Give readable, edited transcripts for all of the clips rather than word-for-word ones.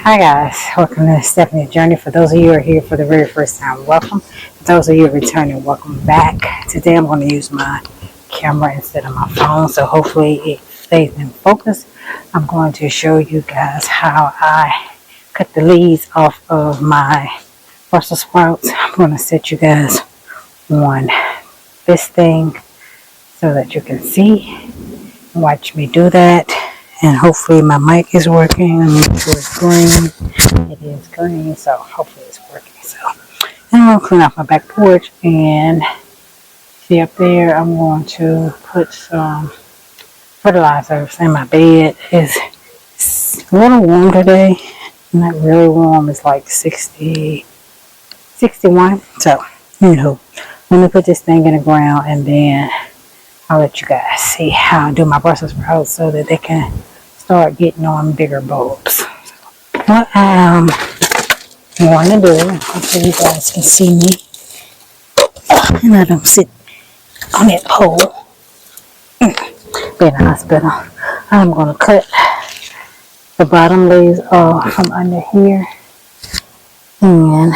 Hi guys, welcome to Stephanie's Journey. For those of you who are here for the very first time, welcome. For those of you who are returning, welcome back. Today I'm going to use my camera instead of my phone, so hopefully it stays in focus. I'm going to show you guys how I cut the leaves off of my Brussels sprouts. I'm going to set you guys on this thing so that you can see. Watch me do that. And hopefully my mic is working. Make sure it's green. It is green, so hopefully it's working. So, and I'm going to clean off my back porch. And see up there, I'm going to put some fertilizer in my bed. It's a little warm today. Not really warm. It's like 60, 61. So, let me put this thing in the ground and then I'll let you guys see how I do my Brussels sprouts so that they can start getting on bigger bulbs. What I'm going to do, hopefully you guys can see me, and I don't sit on that pole, be in the hospital. I'm going to cut the bottom leaves off from under here and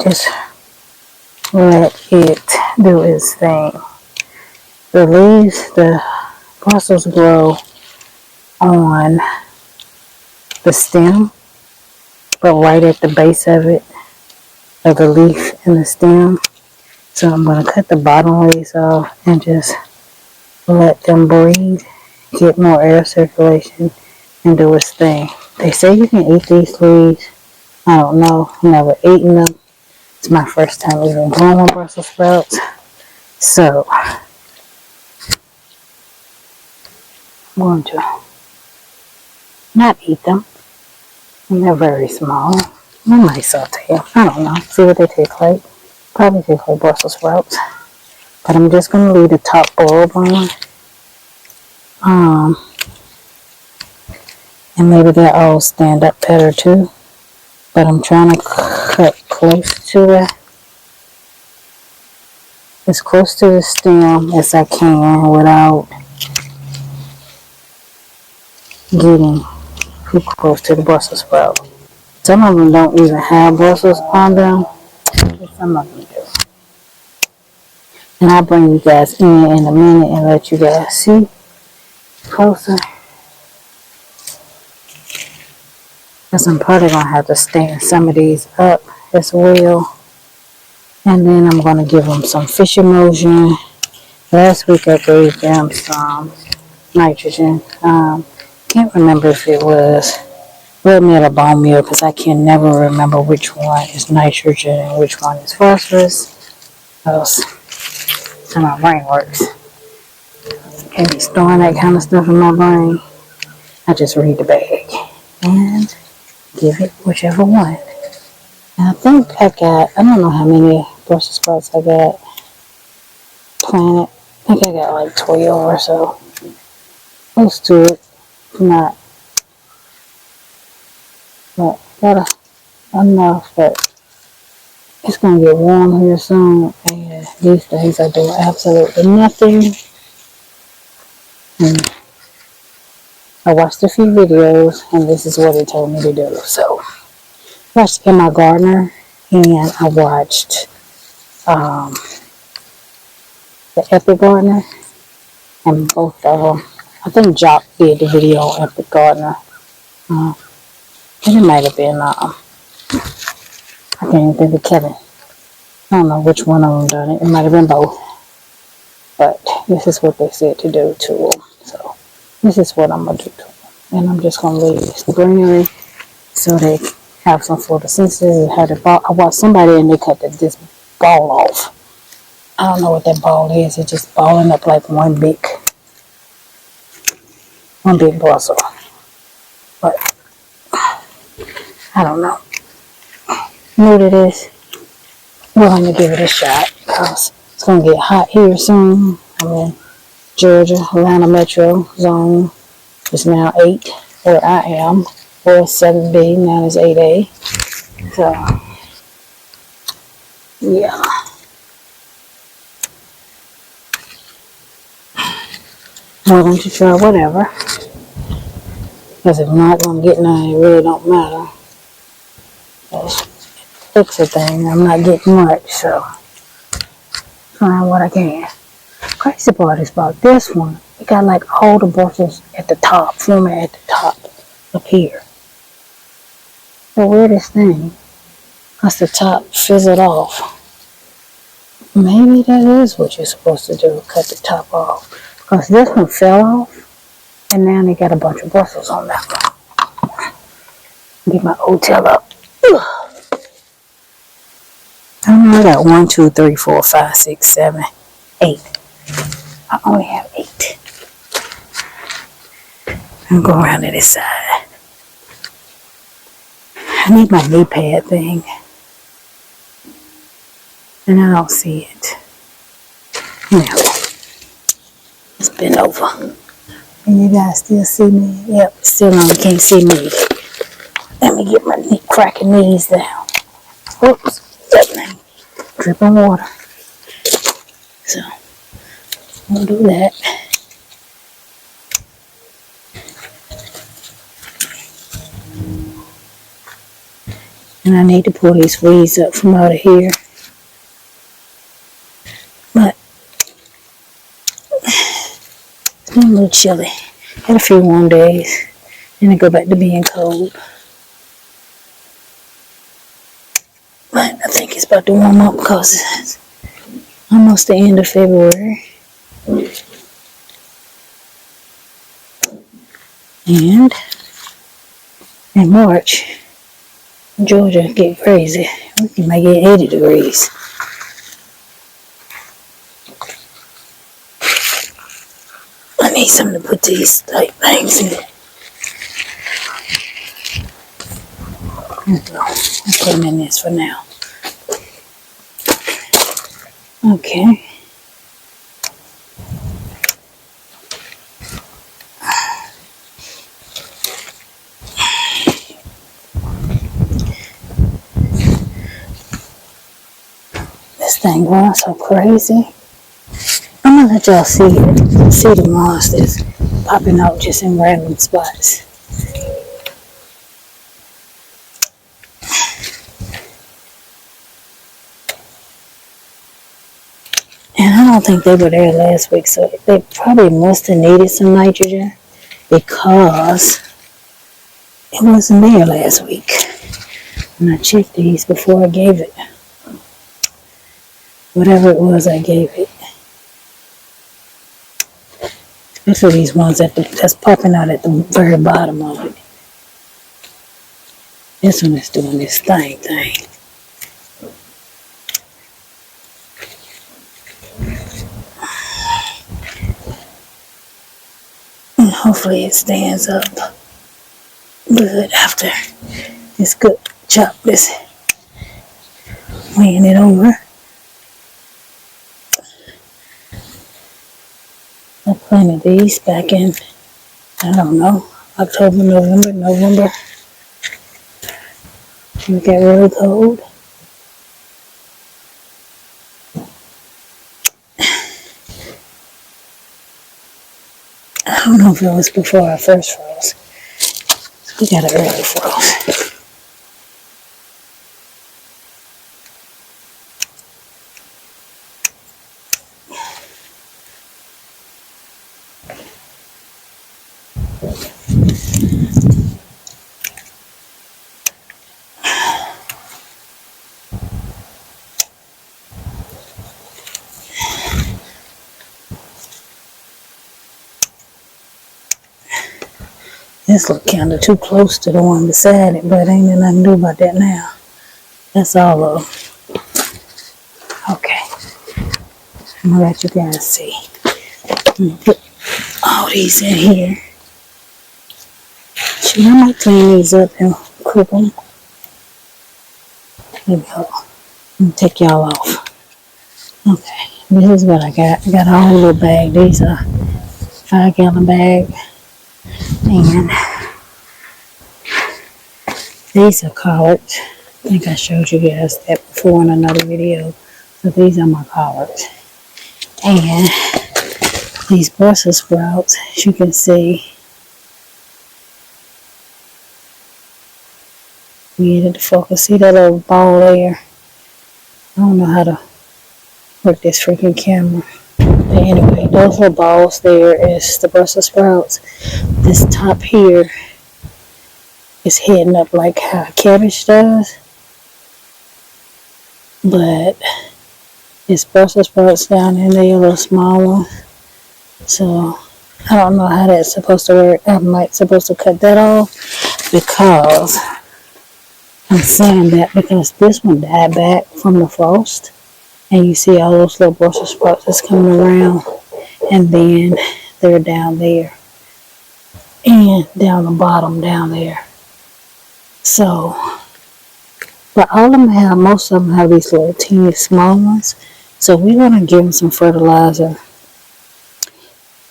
just let it do its thing. The leaves, the Brussels grow on the stem, but right at the base of it, of the leaf and the stem. So I'm going to cut the bottom leaves off and just let them breathe, get more air circulation, and do its thing. They say you can eat these leaves. I don't know. I've never eaten them. It's my first time even growing Brussels sprouts. So I'm going to not eat them. And they're very small. I might saute them. I don't know. See what they taste like. Probably taste like Brussels sprouts. But I'm just going to leave the top bulb on. And maybe they'll all stand up better too. But I'm trying to cut close to as close to the stem as I can without getting too close to the Brussels sprout. Some of them don't even have Brussels on them, but some of them do. And I'll bring you guys in a minute and let you guys see closer. Because I'm probably going to have to stand some of these up as well. And then I'm going to give them some fish emulsion. Last week I gave them some nitrogen. Can't remember if it was red meal or bone meal because I can never remember which one is nitrogen and which one is phosphorus. Else, how my brain works. Can't be storing that kind of stuff in my brain. I just read the bag and give it whichever one. And I think I don't know how many Brussels sprouts I got planted. I think I got like 12 or so. Close to it. Not enough, but it's going to get warm here soon, and these days I do absolutely nothing. And I watched a few videos, and this is what it told me to do. So, I watched Emma Gardner, and I watched the Epic Gardener, and both of them. I think Jock did the video on Epic Gardener. And it might have been, I can't even think of Kevin. I don't know which one of them done it. It might have been both. But this is what they said to do to them. So this is what I'm going to do to them. And I'm just going to leave this greenery so they have some photosynthesis. I watched somebody and they cut this ball off. I don't know what that ball is. It's just balling up like one big Brussels. But I don't know. New to this, we're going to give it a shot because it's going to get hot here soon. I'm in Georgia, Atlanta metro zone. It's now 8 where I am, or 7B, now it's 8A. So, yeah. We're going to try whatever. Because if I'm not going to get none, it really don't matter. Just fix a thing. I'm not getting much, so find what I can. Crazy part is about this one. It got like all the bristles at the top, forming at the top up here. The weirdest thing, because the top fizzled off. Maybe that is what you're supposed to do, cut the top off. Because this one fell off, and now they got a bunch of bristles on that one. Get my old tail up. I got 1, 2, 3, 4, 5, 6, 7, 8. I only have 8. I'm going around to this side. I need my knee pad thing. And I don't see it. Now, let's bend over. Can you guys still see me? Yep, still on. Can't see me. Let me get my cracking knees down. Oops, that thing. Dripping water. So, we'll do that. And I need to pull these weeds up from out of here. But it's been a little chilly. Had a few warm days. Then it go back to being cold. But I think it's about to warm up because it's almost the end of February. And in March, Georgia get crazy. We might get 80 degrees. I need something to put these like things in. There we go. I'll put them in this for now. Okay. This thing going so crazy. I'm gonna let y'all see it. See the monsters popping out just in random spots. And I don't think they were there last week, so they probably must have needed some nitrogen because it wasn't there last week. And I checked these before I gave it. Whatever it was I gave it. Especially these ones that's popping out at the very bottom of it. This one is doing this thing. And hopefully it stands up good after this good chop this laying it over. I planted these back in, I don't know, October, November. It got really cold. I don't know if it was before our first frost. So we got an early frost. This look kind of too close to the one beside it, but ain't nothing to do about that now. That's all of them. Okay. I'm gonna let you guys see. I'm gonna put all these in here. Shoot, I might clean these up and cook them. Here we go. I'm gonna take y'all off. Okay. This is what I got. I got a whole little bag. These are 5-gallon bag. And these are collards. I think I showed you guys that before in another video. So these are my collards. And these Brussels sprouts, as you can see, Get it to focus. See that little ball there? I don't know how to work this freaking camera. But anyway, those little balls there is the Brussels sprouts. This top here is heading up like how cabbage does. But it's Brussels sprouts down in there, a little small one. So I don't know how that's supposed to work. I might supposed to cut that off because I'm saying that because this one died back from the frost. And you see all those little Brussels sprouts that's coming around. And then they're down there. And down the bottom down there. So, but all of them have, most of them have these little teeny small ones. So we're going to give them some fertilizer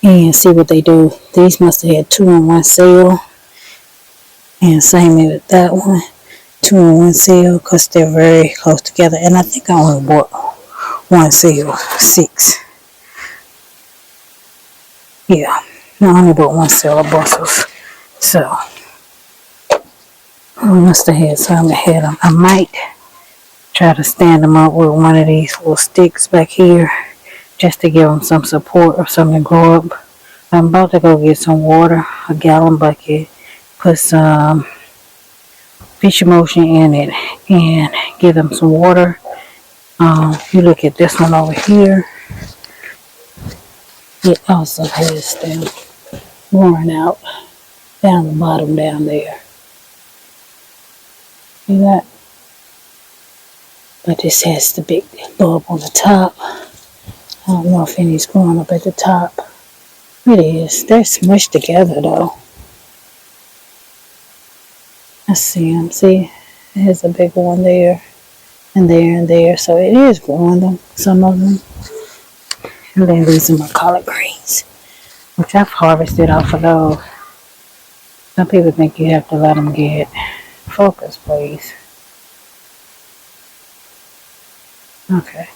and see what they do. These must have had 2 in 1 cell. And same with that one. 2 in 1 cell because they're very close together. And I think I only bought 1 cell, 6. Yeah, I only bought 1 cell of Brussels. So, I must have had some that had them. I might try to stand them up with one of these little sticks back here just to give them some support or something to grow up. I'm about to go get some water, a gallon bucket, put some fish emulsion in it, and give them some water. You look at this one over here. It also has them worn out down the bottom down there. See that? But this has the big bulb on the top. I don't know if any's growing up at the top. It is. They're smushed together though. I see them. See? There's a big one there. And there and there. So it is growing them. Some of them. And then these are my collard greens. Which I've harvested off of those. Some people think you have to let them get focus, please. Okay.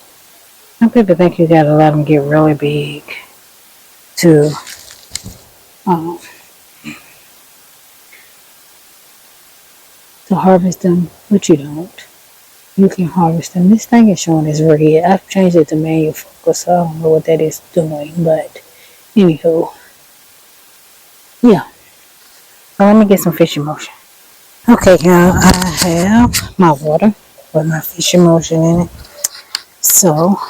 Some people think you gotta let them get really big to harvest them, but you don't. You can harvest them. This thing is showing is red. I've changed it to manual focus, so I don't know what that is doing, but anywho, yeah. So let me get some fish emulsion. Okay, y'all, I have my water with my fish emulsion in it. So,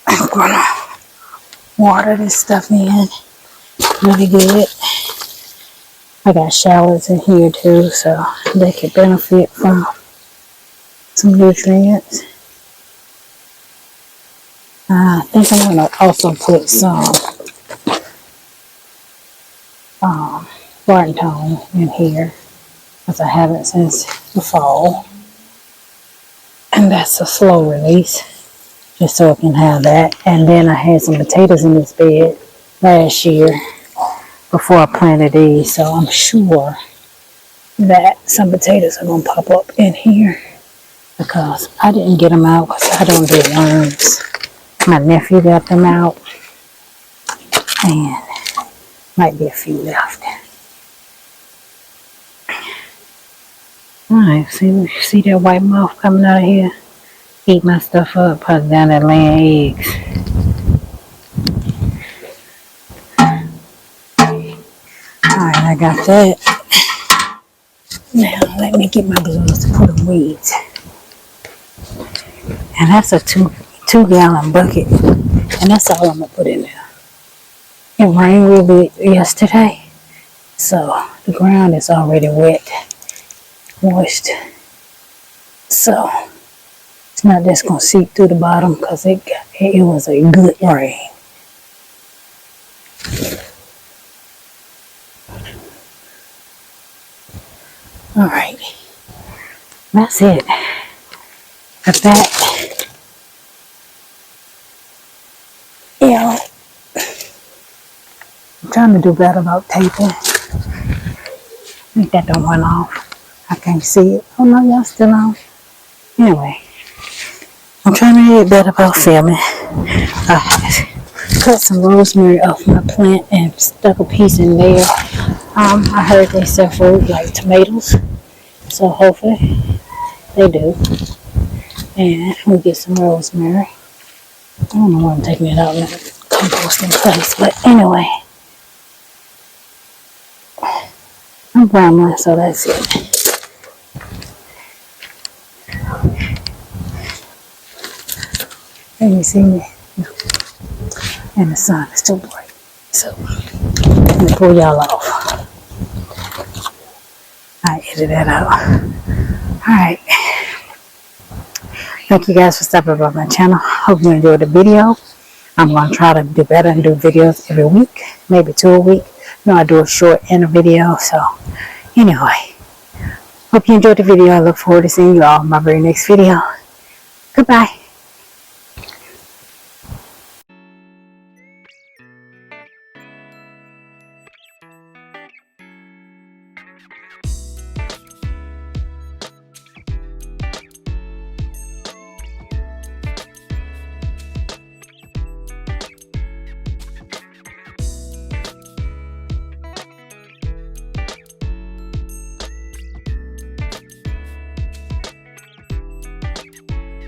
I'm gonna water this stuff in really good. I got shallots in here too, so they could benefit from some nutrients. I think I'm gonna also put some garden tone in here, because I haven't since the fall. And that's a slow release, just so I can have that. And then I had some potatoes in this bed last year before I planted these, so I'm sure that some potatoes are going to pop up in here, because I didn't get them out because I don't do worms. My nephew got them out, and might be a few left. Alright, see that white moth coming out of here? Eat my stuff up, put it down there laying eggs. Alright, I got that. Now, let me get my gloves to put in weeds. And that's a two gallon bucket. And that's all I'm going to put in there. It rained real good yesterday. So, the ground is already wet. Moist. So, it's not just going to seep through the bottom because it was a good rain. Alright. That's it. The back. Yeah. I'm trying to do better about taping. I think that don't run off. I can't see it. Oh no, y'all still on. Anyway, I'm trying to get better about filming. I cut some rosemary off my plant and stuck a piece in there. I heard they sell fruit like tomatoes. So hopefully they do. And we get some rosemary. I don't know why I'm taking it out in the composting place, but anyway, I'm rambling, so that's it. And you see me, and the sun is too bright, so let me pull y'all off. I edit that out. Alright, thank you guys for stopping by my channel. Hope you enjoyed the video. I'm going to try to do better and do videos every week, maybe 2 a week. You know, I do a short and a video, so anyway, hope you enjoyed the video. I look forward to seeing you all in my very next video. Goodbye.